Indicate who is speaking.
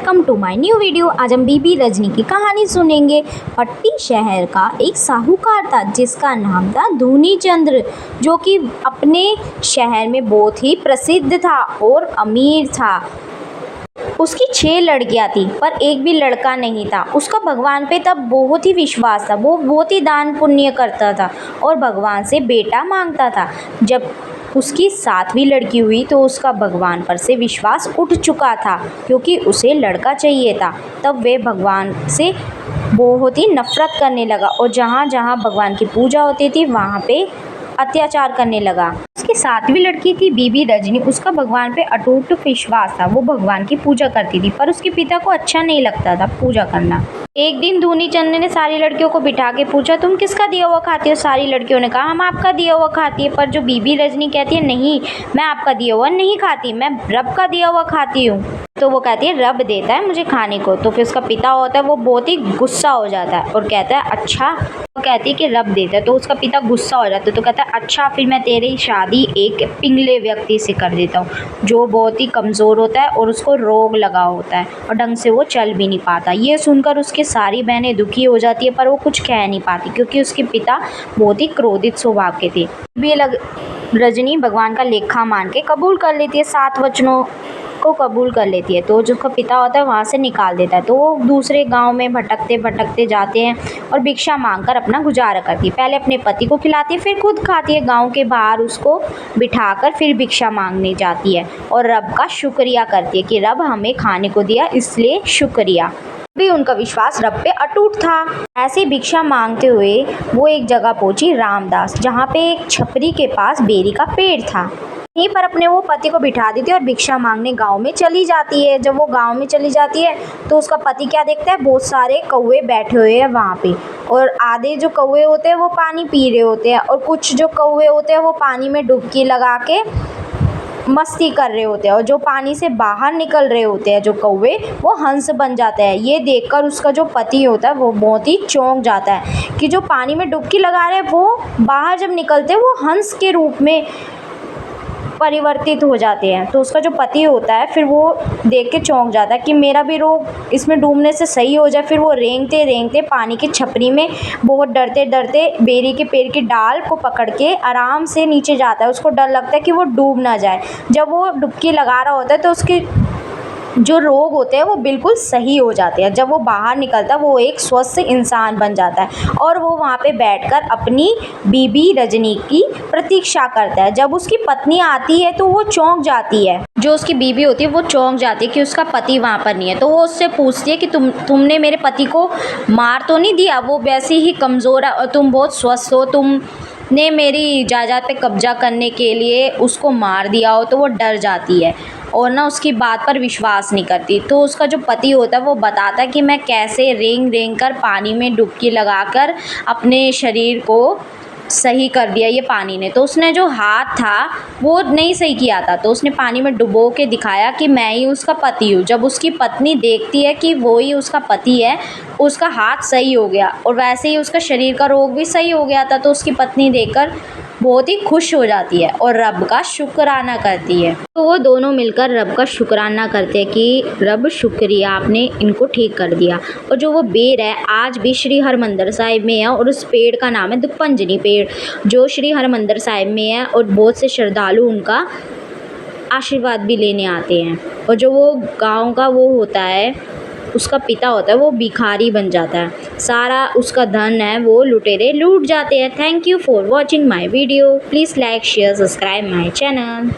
Speaker 1: Welcome to my new video. आज हम बीबी रजनी की कहानी सुनेंगे। पट्टी शहर का एक साहूकार था जिसका नाम था धूनी चंद्र, जो कि अपने शहर में बहुत ही प्रसिद्ध था और अमीर था। उसकी 6 लड़कियां थी पर एक भी लड़का नहीं था। उसका भगवान पे तब बहुत ही विश्वास था। वो बहुत ही दान पुण्य करता था और भगवान से बेटा मांगता था। जब उसकी 7वीं लड़की हुई तो उसका भगवान पर से विश्वास उठ चुका था क्योंकि उसे लड़का चाहिए था। तब वे भगवान से बहुत ही नफरत करने लगा और जहाँ जहाँ भगवान की पूजा होती थी वहाँ पे अत्याचार करने लगा। उसकी 7वीं लड़की थी बीबी रजनी। उसका भगवान पे अटूट विश्वास था। वो भगवान की पूजा करती थी पर उसके पिता को अच्छा नहीं लगता था पूजा करना। एक दिन धूनी चंद ने सारी लड़कियों को बिठा के पूछा, तुम किसका दिया हुआ खाती हो? सारी लड़कियों ने कहा, हम आपका दिया हुआ खाती है। पर जो बीबी रजनी कहती है, नहीं, मैं आपका दिया हुआ नहीं खाती, मैं रब का दिया हुआ खाती हूँ। तो वो कहती है, रब देता है मुझे खाने को। तो फिर उसका पिता होता है वो बहुत ही गुस्सा हो जाता है और कहता है, अच्छा। वो कहती है कि रब देता है। तो उसका पिता गुस्सा हो जाता है तो कहता है, अच्छा फिर मैं तेरी शादी एक पिंगले व्यक्ति से कर देता हूँ जो बहुत ही कमज़ोर होता है और उसको रोग लगा होता है और ढंग से वो चल भी नहीं पाता। ये सुनकर उसके सारी बहनें दुखी हो जाती है पर वो कुछ कह नहीं पाती क्योंकि उसके पिता बहुत ही क्रोधित स्वभाव के थे। भी रजनी भगवान का लेखा मान के कबूल कर लेती है, 7 वचनों को कबूल कर लेती है। तो जो उसका पिता होता है वहाँ से निकाल देता है। तो वो दूसरे गांव में भटकते भटकते जाते हैं और भिक्षा मांगकर अपना गुजारा करती है। पहले अपने पति को खिलाती है फिर खुद खाती है। गांव के बाहर उसको बिठाकर फिर भिक्षा मांगने जाती है और रब का शुक्रिया करती है कि रब हमें खाने को दिया इसलिए शुक्रिया। भी उनका विश्वास रब पे अटूट था। ऐसे भिक्षा मांगते हुए वो एक जगह पहुंची, रामदास, जहाँ पे एक छपरी के पास बेरी का पेड़ था। यहीं पर अपने वो पति को बिठा देती है और भिक्षा मांगने गांव में चली जाती है। जब वो गांव में चली जाती है तो उसका पति क्या देखता है, बहुत सारे कौवे बैठे हुए हैं वहाँ पे और आधे जो कौवे होते हैं वो पानी पी रहे होते हैं और कुछ जो कौवे होते हैं वो पानी में डुबकी लगा के मस्ती कर रहे होते हैं और जो पानी से बाहर निकल रहे होते हैं जो कौवे वो हंस बन जाते हैं। ये देखकर उसका जो पति होता है वो बहुत ही चौंक जाता है कि जो पानी में डुबकी लगा रहे हैं वो बाहर जब निकलते हैं वो हंस के रूप में परिवर्तित हो जाते हैं। तो उसका जो पति होता है फिर वो देख के चौंक जाता है कि मेरा भी रोग इसमें डूबने से सही हो जाए। फिर वो रेंगते रेंगते पानी की छपरी में बहुत डरते डरते बेरी के पेड़ की डाल को पकड़ के आराम से नीचे जाता है। उसको डर लगता है कि वो डूब ना जाए। जब वो डुबकी लगा रहा होता है तो उसके जो रोग होते हैं वो बिल्कुल सही हो जाते हैं। जब वो बाहर निकलता है वो एक स्वस्थ इंसान बन जाता है और वो वहाँ पे बैठकर अपनी बीबी रजनी की प्रतीक्षा करता है। जब उसकी पत्नी आती है तो वो चौंक जाती है। जो उसकी बीबी होती है वो चौंक जाती है कि उसका पति वहाँ पर नहीं है। तो वो उससे पूछती है कि तुमने मेरे पति को मार तो नहीं दिया? वो वैसे ही कमज़ोर है और तुम बहुत स्वस्थ हो, तुमने मेरी जायदाद पे कब्जा करने के लिए उसको मार दिया हो। तो वो डर जाती है और ना उसकी बात पर विश्वास नहीं करती। तो उसका जो पति होता है वो बताता है कि मैं कैसे रेंग रेंग कर पानी में डुबकी लगाकर अपने शरीर को सही कर दिया ये पानी ने। तो उसने जो हाथ था वो नहीं सही किया था तो उसने पानी में डुबो के दिखाया कि मैं ही उसका पति हूँ। जब उसकी पत्नी देखती है कि वो ही उसका पति है, उसका हाथ सही हो गया और वैसे ही उसका शरीर का रोग भी सही हो गया था। तो उसकी पत्नी देखकर बहुत ही खुश हो जाती है और रब का शुक्राना करती है। तो वो दोनों मिलकर रब का शुक्राना करते हैं कि रब शुक्रिया, आपने इनको ठीक कर दिया। और जो वो बेर है आज भी श्री हरमंदिर साहिब में है और उस पेड़ का नाम है दुखभंजनी पेड़, जो श्री हरमंदिर साहिब में है और बहुत से श्रद्धालु उनका आशीर्वाद भी लेने आते हैं। और जो वो गाँव का वो होता है उसका पिता होता है वो भिखारी बन जाता है। सारा उसका धन है वो लुटेरे लूट जाते हैं। Thank you for watching my video. Please like share subscribe my channel.